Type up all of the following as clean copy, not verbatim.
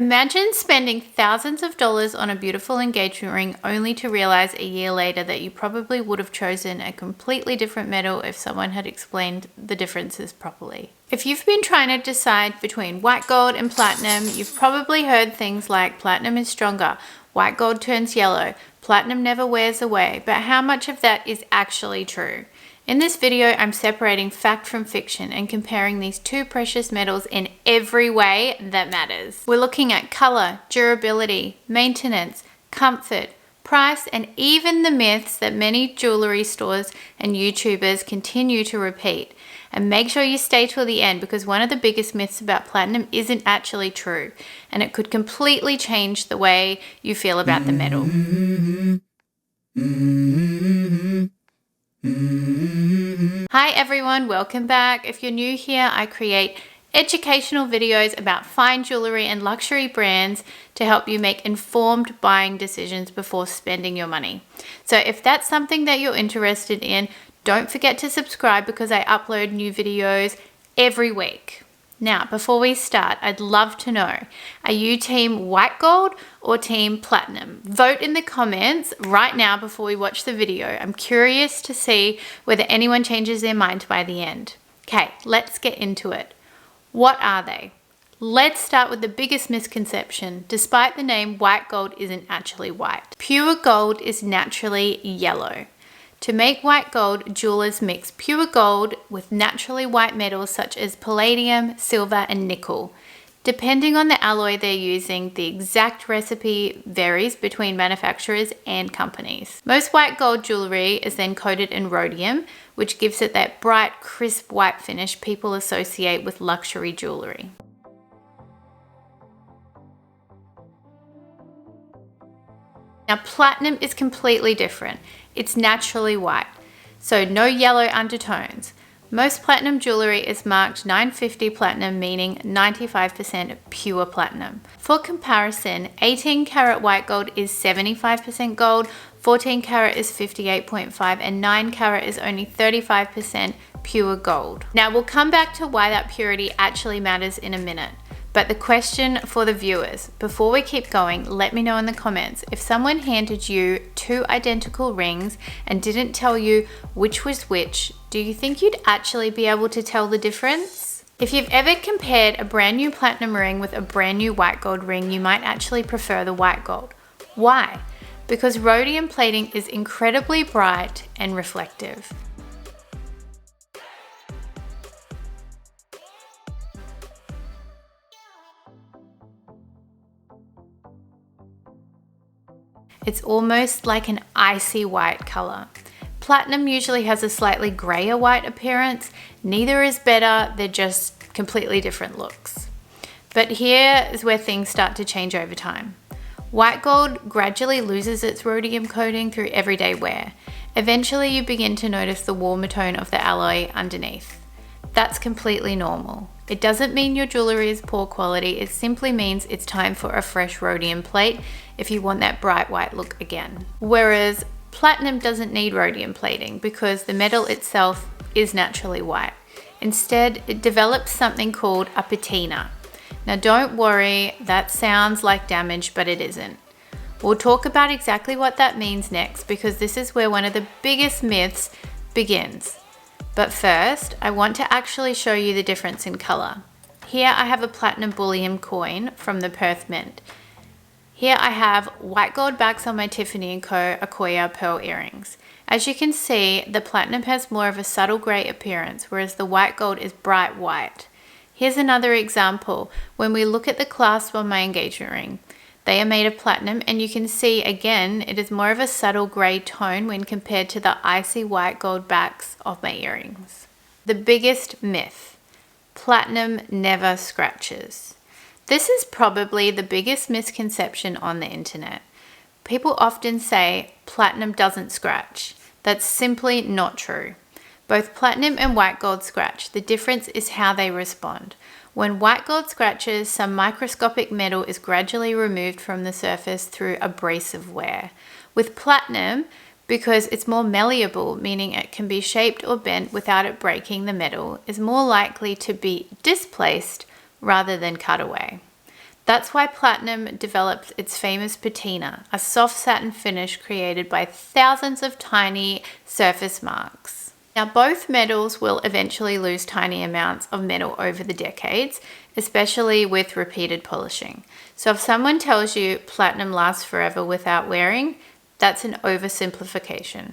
Imagine spending thousands of dollars on a beautiful engagement ring only to realize a year later that you probably would have chosen a completely different metal if someone had explained the differences properly. If you've been trying to decide between white gold and platinum, you've probably heard things like platinum is stronger, white gold turns yellow, platinum never wears away, but how much of that is actually true? In this video, I'm separating fact from fiction and comparing these two precious metals in every way that matters. We're looking at color, durability, maintenance, comfort, price, and even the myths that many jewelry stores and YouTubers continue to repeat. And make sure you stay till the end because one of the biggest myths about platinum isn't actually true, and it could completely change the way you feel about the metal. Hi everyone, welcome back. If you're new here, I create educational videos about fine jewelry and luxury brands to help you make informed buying decisions before spending your money. So if that's something that you're interested in, don't forget to subscribe because I upload new videos every week. Now, before we start, I'd love to know, are you team white gold or team platinum? Vote in the comments right now before we watch the video. I'm curious to see whether anyone changes their mind by the end. Okay, let's get into it. What are they? Let's start with the biggest misconception. Despite the name, white gold isn't actually white. Pure gold is naturally yellow. To make white gold, jewelers mix pure gold with naturally white metals such as palladium, silver, and nickel. Depending on the alloy they're using, the exact recipe varies between manufacturers and companies. Most white gold jewelry is then coated in rhodium, which gives it that bright, crisp white finish people associate with luxury jewelry. Now, platinum is completely different. It's naturally white, so no yellow undertones. Most platinum jewelry is marked 950 platinum, meaning 95% pure platinum. For comparison, 18 karat white gold is 75% gold, 14 karat is 58.5, and 9 karat is only 35% pure gold. Now we'll come back to why that purity actually matters in a minute. But the question for the viewers, before we keep going, let me know in the comments, if someone handed you two identical rings and didn't tell you which was which, do you think you'd actually be able to tell the difference? If you've ever compared a brand new platinum ring with a brand new white gold ring, you might actually prefer the white gold. Why? Because rhodium plating is incredibly bright and reflective. It's almost like an icy white color. Platinum usually has a slightly grayer white appearance. Neither is better, they're just completely different looks. But here is where things start to change over time. White gold gradually loses its rhodium coating through everyday wear. Eventually you begin to notice the warmer tone of the alloy underneath. That's completely normal. It doesn't mean your jewelry is poor quality, it simply means it's time for a fresh rhodium plate if you want that bright white look again. Whereas platinum doesn't need rhodium plating because the metal itself is naturally white. Instead, it develops something called a patina. Now don't worry, that sounds like damage, but it isn't. We'll talk about exactly what that means next because this is where one of the biggest myths begins. But first, I want to actually show you the difference in color. Here I have a platinum bullion coin from the Perth Mint. Here I have white gold backs on my Tiffany & Co. Akoya pearl earrings. As you can see, the platinum has more of a subtle grey appearance, whereas the white gold is bright white. Here's another example. When we look at the clasp on my engagement ring, they are made of platinum and you can see again it is more of a subtle grey tone when compared to the icy white gold backs of my earrings. The biggest myth, platinum never scratches. This is probably the biggest misconception on the internet. People often say platinum doesn't scratch. That's simply not true. Both platinum and white gold scratch. The difference is how they respond. When white gold scratches, some microscopic metal is gradually removed from the surface through abrasive wear. With platinum, because it's more malleable, meaning it can be shaped or bent without it breaking the metal, is more likely to be displaced rather than cut away. That's why platinum developed its famous patina, a soft satin finish created by thousands of tiny surface marks. Now, both metals will eventually lose tiny amounts of metal over the decades, especially with repeated polishing. So if someone tells you platinum lasts forever without wearing, that's an oversimplification.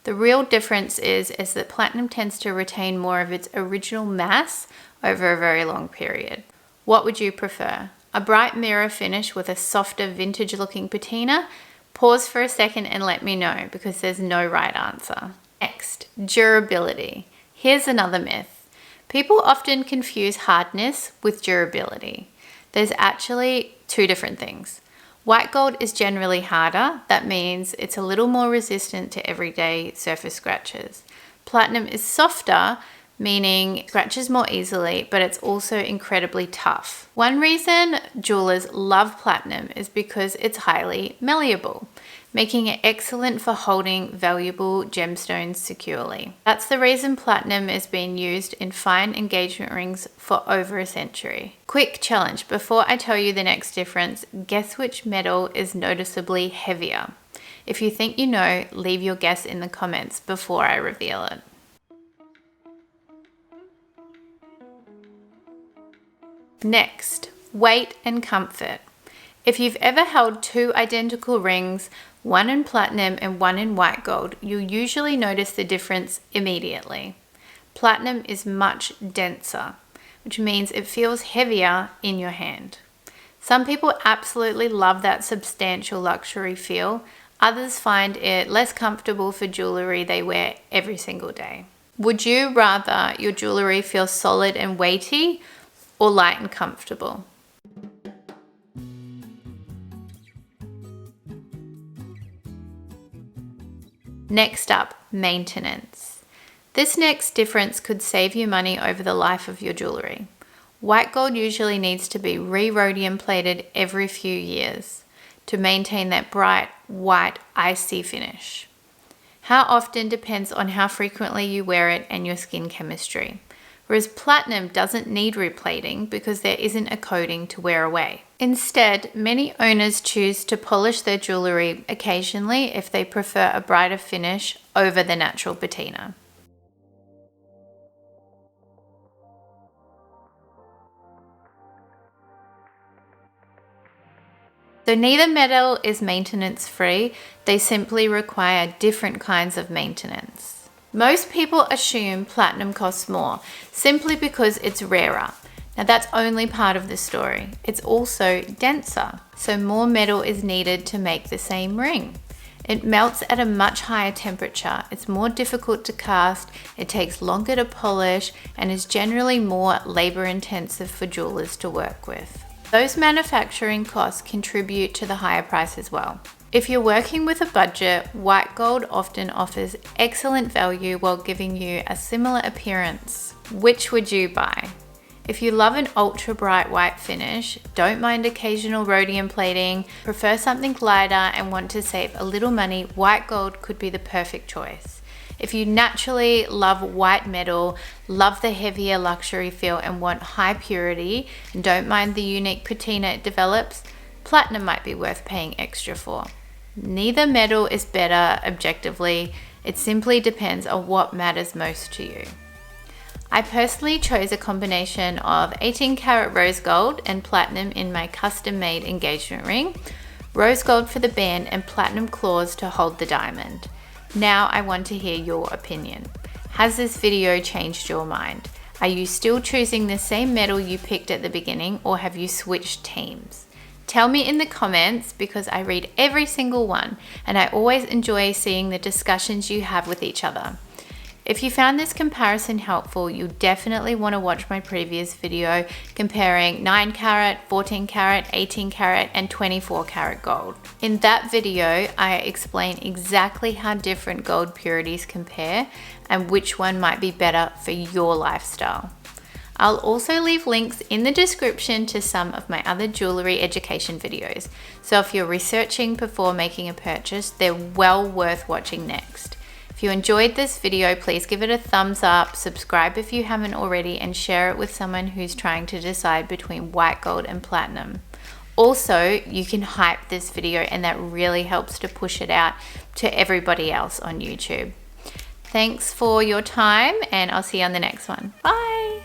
The real difference is that platinum tends to retain more of its original mass over a very long period. What would you prefer? A bright mirror finish with a softer vintage-looking patina? Pause for a second and let me know, because there's no right answer. Next, durability. Here's another myth. People often confuse hardness with durability. There's actually two different things. White gold is generally harder. That means it's a little more resistant to everyday surface scratches. Platinum is softer, meaning it scratches more easily, but it's also incredibly tough. One reason jewelers love platinum is because it's highly malleable, making it excellent for holding valuable gemstones securely. That's the reason platinum is being used in fine engagement rings for over a century. Quick challenge, before I tell you the next difference, guess which metal is noticeably heavier. If you think you know, leave your guess in the comments before I reveal it. Next, weight and comfort. If you've ever held two identical rings, one in platinum and one in white gold, you'll usually notice the difference immediately. Platinum is much denser, which means it feels heavier in your hand. Some people absolutely love that substantial luxury feel. Others find it less comfortable for jewelry they wear every single day. Would you rather your jewelry feel solid and weighty or light and comfortable? Next up, maintenance. This next difference could save you money over the life of your jewelry. White gold usually needs to be rhodium plated every few years to maintain that bright, white, icy finish. How often depends on how frequently you wear it and your skin chemistry. Whereas platinum doesn't need replating because there isn't a coating to wear away. Instead, many owners choose to polish their jewelry occasionally if they prefer a brighter finish over the natural patina. So neither metal is maintenance free, they simply require different kinds of maintenance. Most people assume platinum costs more simply because it's rarer. Now that's only part of the story. It's also denser, so more metal is needed to make the same ring. It melts at a much higher temperature, it's more difficult to cast, it takes longer to polish, and is generally more labor intensive for jewelers to work with. Those manufacturing costs contribute to the higher price as well. If you're working with a budget, white gold often offers excellent value while giving you a similar appearance. Which would you buy? If you love an ultra bright white finish, don't mind occasional rhodium plating, prefer something lighter and want to save a little money, white gold could be the perfect choice. If you naturally love white metal, love the heavier luxury feel and want high purity, and don't mind the unique patina it develops, platinum might be worth paying extra for. Neither metal is better objectively, it simply depends on what matters most to you. I personally chose a combination of 18 karat rose gold and platinum in my custom made engagement ring, rose gold for the band and platinum claws to hold the diamond. Now I want to hear your opinion. Has this video changed your mind? Are you still choosing the same metal you picked at the beginning, or have you switched teams? Tell me in the comments, because I read every single one and I always enjoy seeing the discussions you have with each other. If you found this comparison helpful, you'll definitely want to watch my previous video comparing 9 karat, 14 karat, 18 karat and 24 karat gold. In that video, I explain exactly how different gold purities compare and which one might be better for your lifestyle. I'll also leave links in the description to some of my other jewelry education videos. So if you're researching before making a purchase, they're well worth watching next. If you enjoyed this video, please give it a thumbs up, subscribe if you haven't already, and share it with someone who's trying to decide between white gold and platinum. Also, you can hype this video and that really helps to push it out to everybody else on YouTube. Thanks for your time and I'll see you on the next one. Bye.